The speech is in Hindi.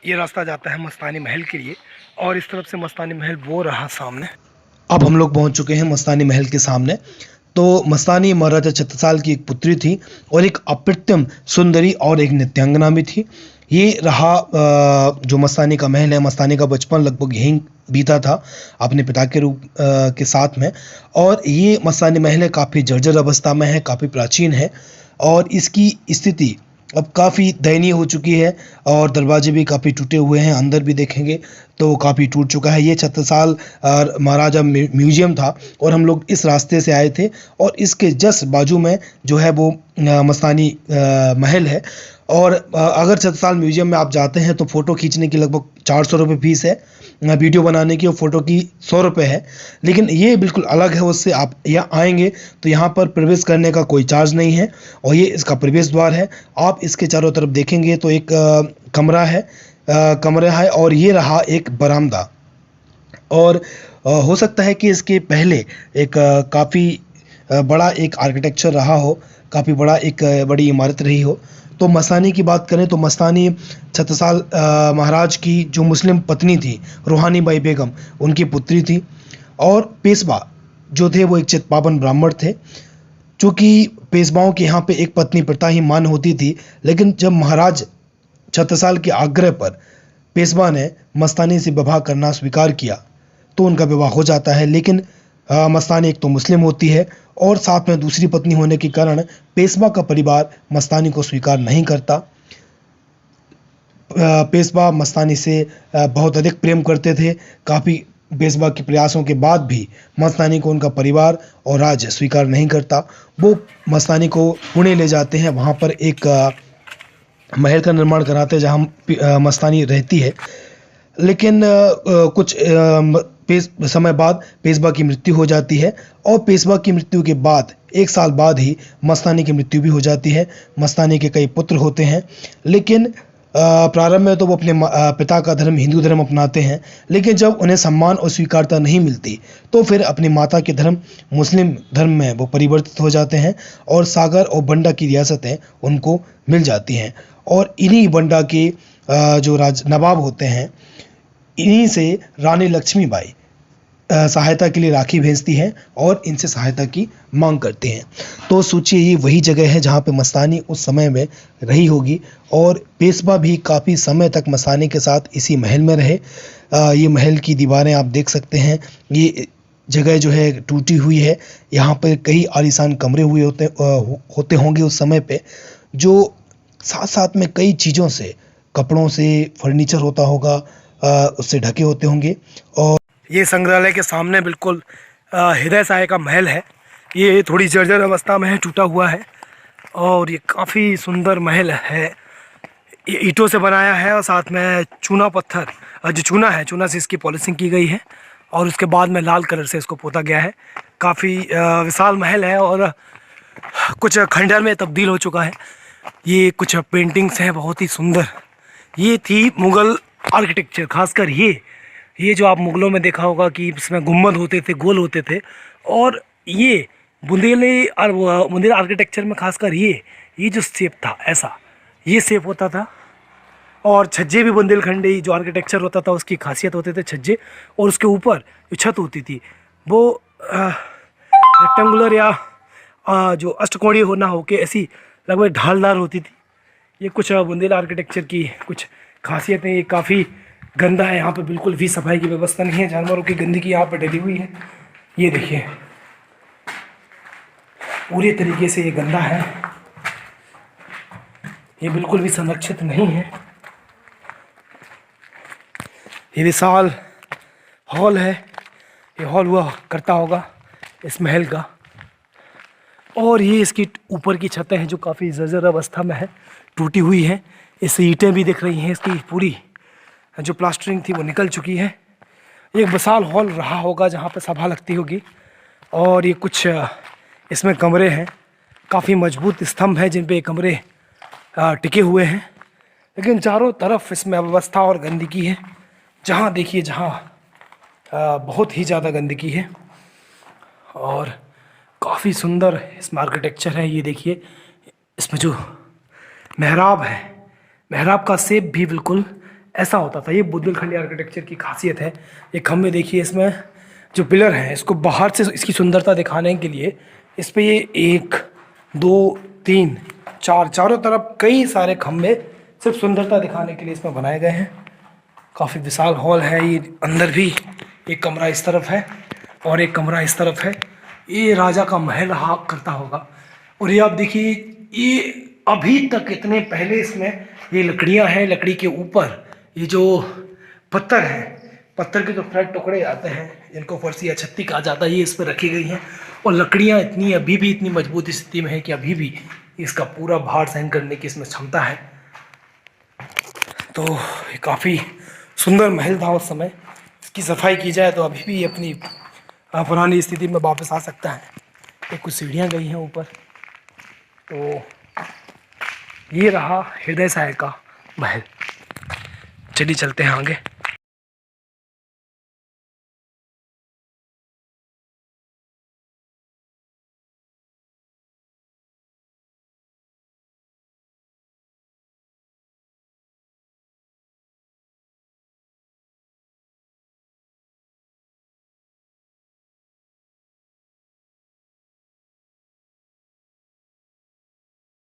ये रास्ता जाता है मस्तानी महल के लिए और इस तरफ से मस्तानी महल वो रहा सामने। अब हम लोग पहुंच चुके हैं मस्तानी महल के सामने। तो मस्तानी महाराजा छत्रसाल की एक पुत्री थी और एक अप्रतिम सुंदरी और एक नृत्यांगना भी थी। ये रहा जो मस्तानी का महल है। मस्तानी का बचपन लगभग यहीं बीता था अपने पिता के रूप के साथ में। और ये मस्तानी महल है, काफ़ी जर्जर अवस्था में है, काफ़ी प्राचीन है और इसकी स्थिति अब काफ़ी दयनीय हो चुकी है और दरवाजे भी काफ़ी टूटे हुए हैं। अंदर भी देखेंगे तो काफ़ी टूट चुका है। ये छत्रसाल महाराजा म्यूजियम था और हम लोग इस रास्ते से आए थे और इसके जस्ट बाजू में जो है वो मस्तानी महल है। और अगर छत्रसाल म्यूजियम में आप जाते हैं तो फ़ोटो खींचने की लगभग 400 रुपये फीस है, वीडियो बनाने की और फ़ोटो की 100 रुपये है। लेकिन ये बिल्कुल अलग है उससे। आप यहाँ आएंगे तो यहाँ पर प्रवेश करने का कोई चार्ज नहीं है और ये इसका प्रवेश द्वार है। आप इसके चारों तरफ देखेंगे तो एक कमरा है और ये रहा एक बरामदा। और हो सकता है कि इसके पहले एक काफ़ी बड़ा एक आर्किटेक्चर रहा हो, काफ़ी बड़ा एक बड़ी इमारत रही हो। तो मस्तानी की बात करें तो मस्तानी छत्रसाल महाराज की जो मुस्लिम पत्नी थी रूहानी बाई बेगम, उनकी पुत्री थी। और पेशवा जो थे वो एक चित्पावन ब्राह्मण थे। चूँकि पेशवाओं के यहाँ पे एक पत्नी प्रथा ही मान्य होती थी, लेकिन जब महाराज छत्रसाल के आग्रह पर पेशवा ने मस्तानी से विवाह करना स्वीकार किया तो उनका विवाह हो जाता है। लेकिन मस्तानी एक तो मुस्लिम होती है और साथ में दूसरी पत्नी होने के कारण पेशवा का परिवार मस्तानी को स्वीकार नहीं करता। पेशवा मस्तानी से बहुत अधिक प्रेम करते थे। काफ़ी पेशवा के प्रयासों के बाद भी मस्तानी को उनका परिवार और राज्य स्वीकार नहीं करता। वो मस्तानी को पुणे ले जाते हैं, वहाँ पर एक महल का निर्माण कराते हैं जहाँ मस्तानी रहती है। लेकिन कुछ समय बाद पेशवा की मृत्यु हो जाती है और पेशवा की मृत्यु के बाद 1 साल बाद ही मस्तानी की मृत्यु भी हो जाती है। मस्तानी के कई पुत्र होते हैं, लेकिन प्रारंभ में तो वो अपने पिता का धर्म हिंदू धर्म अपनाते हैं। लेकिन जब उन्हें सम्मान और स्वीकारता नहीं मिलती तो फिर अपनी माता के धर्म मुस्लिम धर्म में वो परिवर्तित हो जाते हैं और सागर और बंडा की रियासतें उनको मिल जाती हैं। और इन्हीं बंडा के जो नवाब होते हैं, इन्हीं से रानी लक्ष्मीबाई सहायता के लिए राखी भेजती हैं और इनसे सहायता की मांग करते हैं। तो सोचिए ये वही जगह है जहाँ पे मस्तानी उस समय में रही होगी और पेशवा भी काफ़ी समय तक मस्तानी के साथ इसी महल में रहे। ये महल की दीवारें आप देख सकते हैं। ये जगह जो है टूटी हुई है। यहाँ पर कई आलीशान कमरे हुए होते होंगे उस समय पे, जो साथ साथ में कई चीज़ों से, कपड़ों से, फर्नीचर होता होगा, उससे ढके होते होंगे। और ये संग्रहालय के सामने बिल्कुल हृदय साय का महल है। ये थोड़ी जर्जर अवस्था में है, टूटा हुआ है और ये काफ़ी सुंदर महल है। ये ईंटों से बनाया है और साथ में चूना पत्थर, जो चूना है, चूना से इसकी पॉलिशिंग की गई है और उसके बाद में लाल कलर से इसको पोता गया है। काफ़ी विशाल महल है और कुछ खंडहर में तब्दील हो चुका है। ये कुछ पेंटिंग्स हैं बहुत ही सुंदर। ये थी मुग़ल आर्किटेक्चर, खासकर ये जो आप मुग़लों में देखा होगा कि इसमें गुम्बद होते थे, गोल होते थे। और ये बुंदेली आर्किटेक्चर में खासकर ये जो शेप था, ऐसा ये शेप होता था। और छज्जे भी बुंदेलखंडी जो आर्किटेक्चर होता था उसकी खासियत होते थे छज्जे। और उसके ऊपर जो छत होती थी वो रेक्टेंगुलर या जो अष्टकोणीय होना हो के ऐसी लगभग ढालदार होती थी। ये कुछ बुंदेल आर्किटेक्चर की कुछ खासियतें। ये काफ़ी गंदा है, यहाँ पे बिल्कुल भी सफाई की व्यवस्था नहीं है। जानवरों की गंदगी यहाँ पे डली हुई है। ये देखिए पूरी तरीके से ये गंदा है, ये बिल्कुल भी संरक्षित नहीं है। ये विशाल हॉल है, ये हॉल हुआ करता होगा इस महल का। और ये इसकी ऊपर की छतें हैं जो काफ़ी जर्जर अवस्था में है, टूटी हुई है। इस ईंटें भी दिख रही हैं, इसकी पूरी जो प्लास्टरिंग थी वो निकल चुकी है। एक विशाल हॉल रहा होगा जहाँ पे सभा लगती होगी। और ये कुछ इसमें कमरे हैं, काफ़ी मजबूत स्तंभ हैं जिन पे कमरे टिके हुए हैं। लेकिन चारों तरफ इसमें अव्यवस्था और गंदगी है। जहाँ देखिए बहुत ही ज़्यादा गंदगी है। और काफ़ी सुंदर इसमें आर्किटेक्चर है। ये देखिए इसमें जो मेहराब है, मेहराब का शेप भी बिल्कुल ऐसा होता था। ये बुंदेलखंडी आर्किटेक्चर की खासियत है। ये खम्भे देखिए, इसमें जो पिलर हैं इसको बाहर से इसकी सुंदरता दिखाने के लिए इस पे ये 1 2 3 4 चारों तरफ कई सारे खम्भे सिर्फ सुंदरता दिखाने के लिए इसमें बनाए गए हैं। काफ़ी विशाल हॉल है ये। अंदर भी एक कमरा इस तरफ है और एक कमरा इस तरफ है। ये राजा का महल रहा करता होगा। और ये आप देखिए, ये अभी तक इतने पहले इसमें ये लकड़ियां हैं। लकड़ी के ऊपर ये जो पत्थर है, पत्थर के जो फ्लैट टुकड़े आते हैं जिनको फरसी या छत्ती कहा जाता है, ये इस पर रखी गई हैं। और लकड़ियां इतनी अभी भी इतनी मजबूत स्थिति में है कि अभी भी इसका पूरा भार सहन करने की इसमें क्षमता है। तो ये काफ़ी सुंदर महल था उस समय। इसकी सफाई की जाए तो अभी भी अपनी पुरानी स्थिति में वापस आ सकता है। तो कुछ सीढ़ियाँ गई हैं ऊपर। तो ये रहा हृदय सहाय का महल। चलिए चलते हैं आगे।